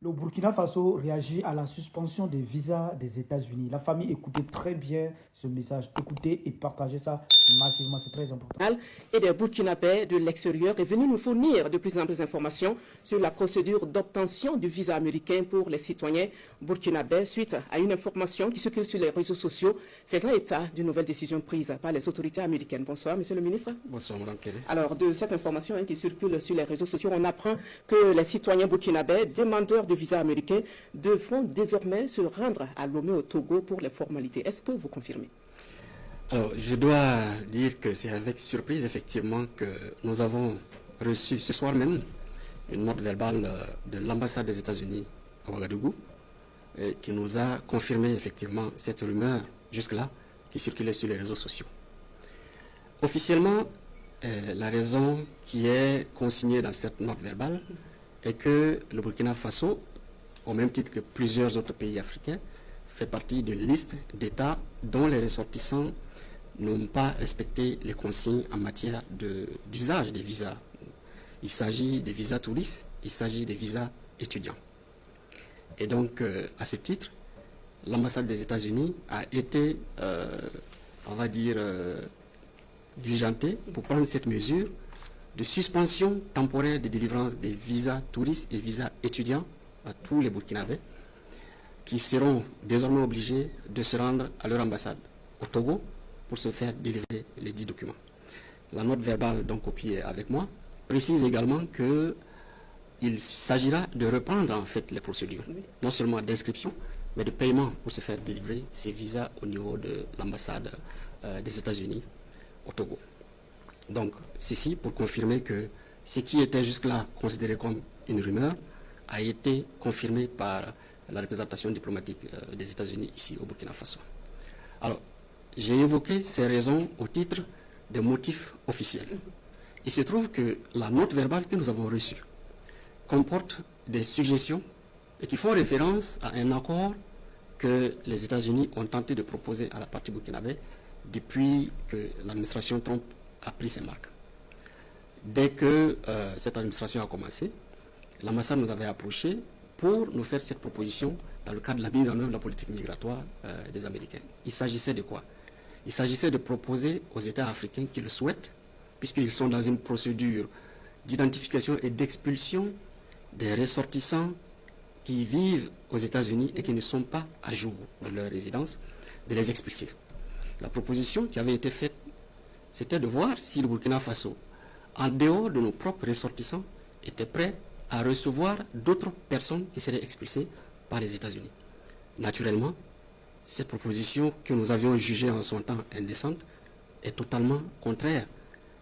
Le Burkina Faso réagit à la suspension des visas des États-Unis. La famille, écoutez très bien ce message. Écoutez et partagez ça massivement, c'est très important. Et des Burkinabés de l'extérieur est venu nous fournir de plus en plus d'informations sur la procédure d'obtention du visa américain pour les citoyens burkinabés suite à une information qui circule sur les réseaux sociaux faisant état d'une nouvelle décision prise par les autorités américaines. Bonsoir, monsieur le ministre. Bonsoir, madame Kelly. Alors, de cette information qui circule sur les réseaux sociaux, on apprend que les citoyens burkinabés, demandeurs de visa américain, devront désormais se rendre à Lomé au Togo pour les formalités. Est-ce que vous confirmez? Alors, je dois dire que c'est avec surprise, effectivement, que nous avons reçu ce soir même une note verbale de l'ambassade des États-Unis à Ouagadougou qui nous a confirmé, effectivement, cette rumeur, jusque-là, qui circulait sur les réseaux sociaux. Officiellement, la raison qui est consignée dans cette note verbale est que le Burkina Faso, au même titre que plusieurs autres pays africains, fait partie d'une liste d'États dont les ressortissants n'ont pas respecté les consignes en matière d'usage des visas. Il s'agit des visas touristes, il s'agit des visas étudiants. Et donc, à ce titre, l'ambassade des États-Unis a été, on va dire, diligentée pour prendre cette mesure de suspension temporaire de délivrance des visas touristes et visas étudiants à tous les Burkinabés qui seront désormais obligés de se rendre à leur ambassade au Togo pour se faire délivrer les 10 documents. La note verbale, donc copiée avec moi, précise également qu'il s'agira de reprendre en fait les procédures, non seulement d'inscription, mais de paiement pour se faire délivrer ces visas au niveau de l'ambassade des États-Unis au Togo. Donc, ceci pour confirmer que ce qui était jusque-là considéré comme une rumeur a été confirmé par la représentation diplomatique des États-Unis ici au Burkina Faso. Alors, j'ai évoqué ces raisons au titre des motifs officiels. Il se trouve que la note verbale que nous avons reçue comporte des suggestions et qui font référence à un accord que les États-Unis ont tenté de proposer à la partie burkinabé depuis que l'administration Trump a pris ses marques. Dès que cette administration a commencé, l'ambassade nous avait approchés pour nous faire cette proposition dans le cadre de la mise en œuvre de la politique migratoire des Américains. Il s'agissait de quoi? Il s'agissait de proposer aux États africains qui le souhaitent, puisqu'ils sont dans une procédure d'identification et d'expulsion des ressortissants qui vivent aux États-Unis et qui ne sont pas à jour de leur résidence, de les expulser. La proposition qui avait été faite, c'était de voir si le Burkina Faso, en dehors de nos propres ressortissants, était prêt à recevoir d'autres personnes qui seraient expulsées par les États-Unis. Naturellement, cette proposition que nous avions jugée en son temps indécente est totalement contraire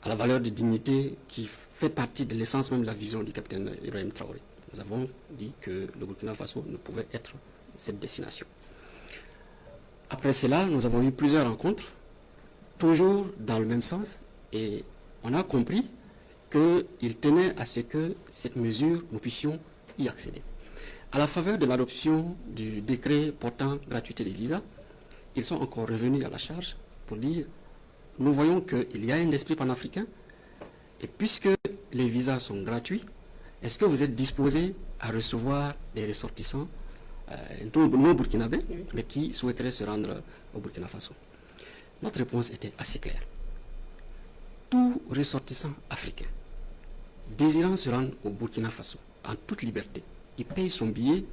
à la valeur de dignité qui fait partie de l'essence même de la vision du capitaine Ibrahim Traoré. Nous avons dit que le Burkina Faso ne pouvait être cette destination. Après cela, nous avons eu plusieurs rencontres, toujours dans le même sens, et on a compris qu'il tenait à ce que cette mesure, nous puissions y accéder. À la faveur de l'adoption du décret portant gratuité des visas, ils sont encore revenus à la charge pour dire nous voyons qu'il y a un esprit panafricain et puisque les visas sont gratuits, est-ce que vous êtes disposés à recevoir des ressortissants non burkinabés, mais qui souhaiteraient se rendre au Burkina Faso? Notre réponse était assez claire. Tout ressortissant africain désirant se rendre au Burkina Faso en toute liberté, qui paye son billet,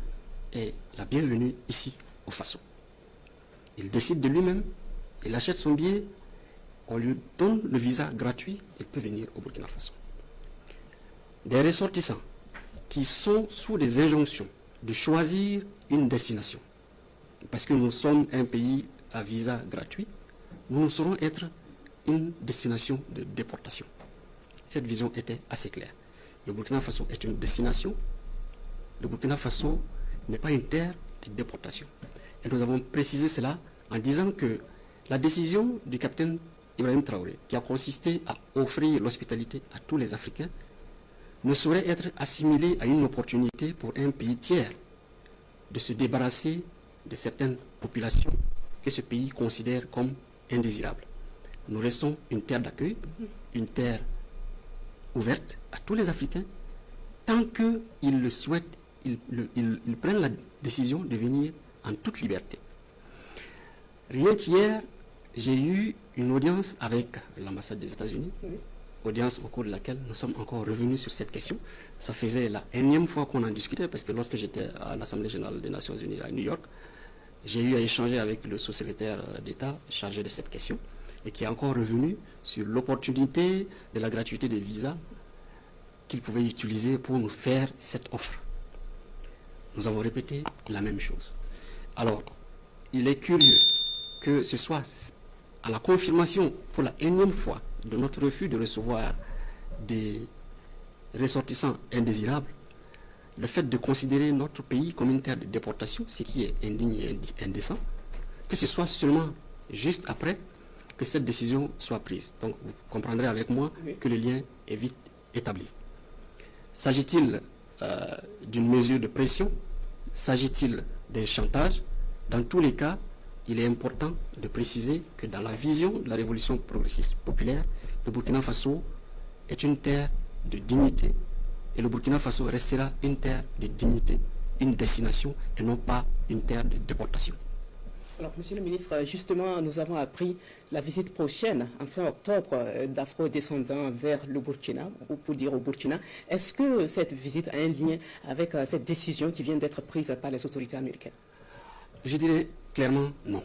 est la bienvenue ici au Faso. Il décide de lui-même, il achète son billet, on lui donne le visa gratuit, il peut venir au Burkina Faso. Des ressortissants qui sont sous des injonctions de choisir une destination, parce que nous sommes un pays à visa gratuit, nous ne saurons être une destination de déportation. Cette vision était assez claire. Le Burkina Faso est une destination. Le Burkina Faso n'est pas une terre de déportation. Et nous avons précisé cela en disant que la décision du capitaine Ibrahim Traoré, qui a consisté à offrir l'hospitalité à tous les Africains, ne saurait être assimilée à une opportunité pour un pays tiers de se débarrasser de certaines populations que ce pays considère comme indésirables. Nous restons une terre d'accueil, une terre ouverte à tous les Africains. Tant qu'ils le souhaitent, ils prennent la décision de venir en toute liberté. Rien qu'hier, j'ai eu une audience avec l'ambassade des États-Unis, audience au cours de laquelle nous sommes encore revenus sur cette question. Ça faisait la énième fois qu'on en discutait, parce que lorsque j'étais à l'Assemblée générale des Nations Unies à New York, j'ai eu à échanger avec le sous-secrétaire d'État chargé de cette question, et qui est encore revenu sur l'opportunité de la gratuité des visas qu'il pouvait utiliser pour nous faire cette offre. Nous avons répété la même chose. Alors, il est curieux que ce soit à la confirmation pour la énième fois de notre refus de recevoir des ressortissants indésirables, le fait de considérer notre pays comme une terre de déportation, ce qui est indigne et indécent, que ce soit seulement juste après que cette décision soit prise. Donc vous comprendrez avec moi que le lien est vite établi. S'agit-il d'une mesure de pression? S'agit-il d'un chantage? Dans tous les cas, il est important de préciser que dans la vision de la révolution progressiste populaire, le Burkina Faso est une terre de dignité, et le Burkina Faso restera une terre de dignité, une destination et non pas une terre de déportation. Alors, Monsieur le ministre, justement, nous avons appris la visite prochaine, en fin octobre, d'afro-descendants vers le Burkina, ou pour dire au Burkina. Est-ce que cette visite a un lien avec cette décision qui vient d'être prise par les autorités américaines? Je dirais clairement non.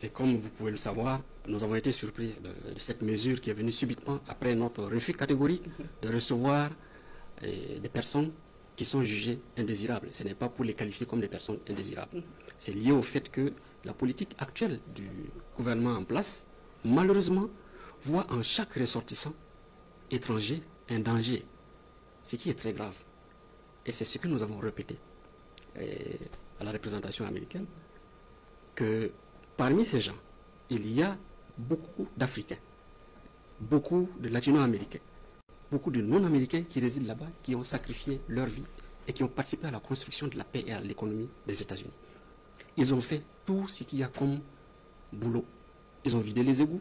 Et comme vous pouvez le savoir, nous avons été surpris de cette mesure qui est venue subitement après notre refus catégorique de recevoir des personnes qui sont jugées indésirables. Ce n'est pas pour les qualifier comme des personnes indésirables. C'est lié au fait que la politique actuelle du gouvernement en place, malheureusement, voit en chaque ressortissant étranger un danger, ce qui est très grave. Et c'est ce que nous avons répété à la représentation américaine, que parmi ces gens, il y a beaucoup d'Africains, beaucoup de Latino-Américains, beaucoup de non-Américains qui résident là-bas, qui ont sacrifié leur vie et qui ont participé à la construction de la paix et à l'économie des États-Unis. Ils ont fait tout ce qu'il y a comme boulot. Ils ont vidé les égouts,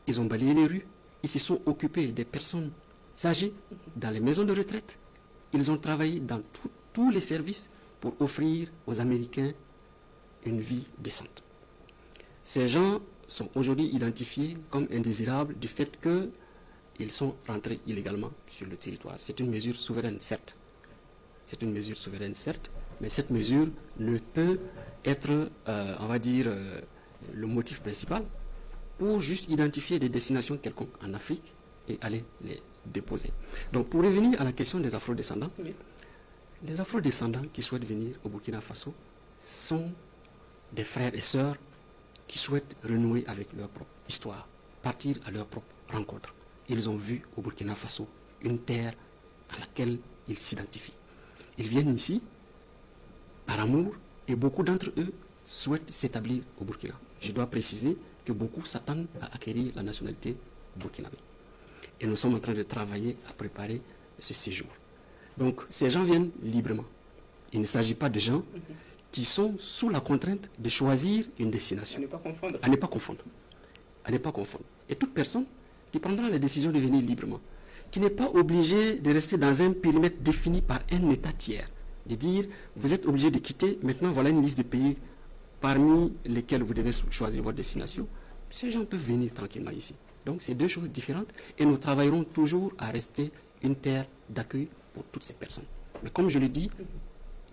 ils ont balayé les rues, ils se sont occupés des personnes âgées dans les maisons de retraite. Ils ont travaillé dans tous les services pour offrir aux Américains une vie décente. Ces gens sont aujourd'hui identifiés comme indésirables du fait qu'ils sont rentrés illégalement sur le territoire. C'est une mesure souveraine, certes. C'est une mesure souveraine, certes, mais cette mesure ne peut être, on va dire, le motif principal pour juste identifier des destinations quelconques en Afrique et aller les déposer. Donc, pour revenir à la question des afro-descendants, les afro-descendants qui souhaitent venir au Burkina Faso sont des frères et sœurs qui souhaitent renouer avec leur propre histoire, partir à leur propre rencontre. Ils ont vu au Burkina Faso une terre à laquelle ils s'identifient. Ils viennent ici par amour et beaucoup d'entre eux souhaitent s'établir au Burkina. Je dois préciser que beaucoup s'attendent à acquérir la nationalité burkinabé. Et nous sommes en train de travailler à préparer ce séjour. Donc ces gens viennent librement. Il ne s'agit pas de gens qui sont sous la contrainte de choisir une destination. À ne pas confondre. À ne pas confondre. À ne pas confondre. Et toute personne qui prendra la décision de venir librement, qui n'est pas obligée de rester dans un périmètre défini par un État tiers, de dire, vous êtes obligé de quitter, maintenant voilà une liste de pays parmi lesquels vous devez choisir votre destination. Ces gens peuvent venir tranquillement ici. Donc c'est deux choses différentes et nous travaillerons toujours à rester une terre d'accueil pour toutes ces personnes. Mais comme je le dis,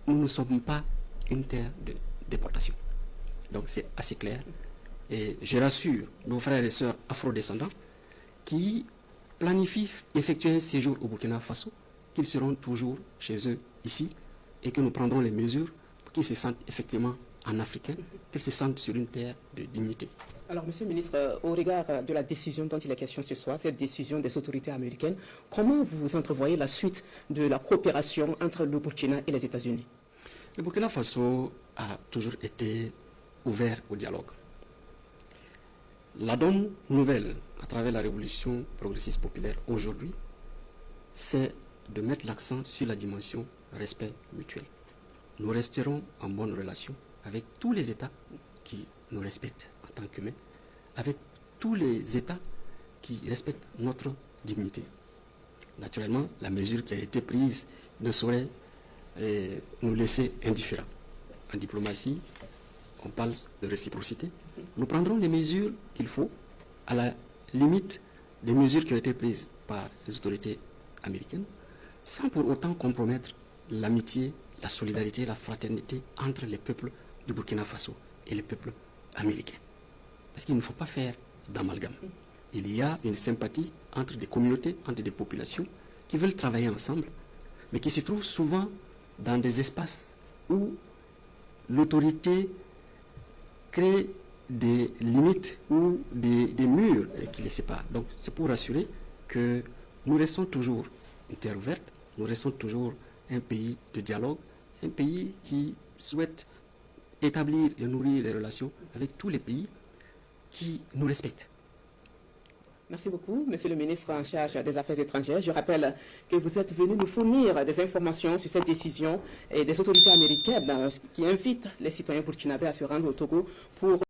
nous ne sommes pas une terre de déportation. Donc c'est assez clair. Et je rassure nos frères et sœurs afro-descendants qui planifient effectuer un séjour au Burkina Faso, qu'ils seront toujours chez eux ici et que nous prendrons les mesures pour qu'ils se sentent effectivement en Africain, qu'ils se sentent sur une terre de dignité. Alors, Monsieur le ministre, au regard de la décision dont il est question ce soir, cette décision des autorités américaines, comment vous entrevoyez la suite de la coopération entre le Burkina et les États-Unis? Le Burkina Faso a toujours été ouvert au dialogue. La donne nouvelle, à travers la révolution progressiste populaire aujourd'hui, c'est de mettre l'accent sur la dimension respect mutuel. Nous resterons en bonne relation avec tous les États qui nous respectent en tant qu'humains, avec tous les États qui respectent notre dignité. Naturellement, la mesure qui a été prise ne saurait nous laisser indifférents. En diplomatie, on parle de réciprocité. Nous prendrons les mesures qu'il faut, à la limite des mesures qui ont été prises par les autorités américaines, sans pour autant compromettre l'amitié, la solidarité, la fraternité entre les peuples du Burkina Faso et les peuples américains. Parce qu'il ne faut pas faire d'amalgame. Il y a une sympathie entre des communautés, entre des populations qui veulent travailler ensemble, mais qui se trouvent souvent dans des espaces où l'autorité crée des limites ou des murs qui les séparent. Donc c'est pour assurer que nous restons toujours une terre ouverte, nous restons toujours un pays de dialogue, un pays qui souhaite établir et nourrir les relations avec tous les pays qui nous respectent. Merci beaucoup, Monsieur le ministre en charge des Affaires étrangères. Je rappelle que vous êtes venu nous fournir des informations sur cette décision et des autorités américaines qui invitent les citoyens burkinabés à se rendre au Togo pour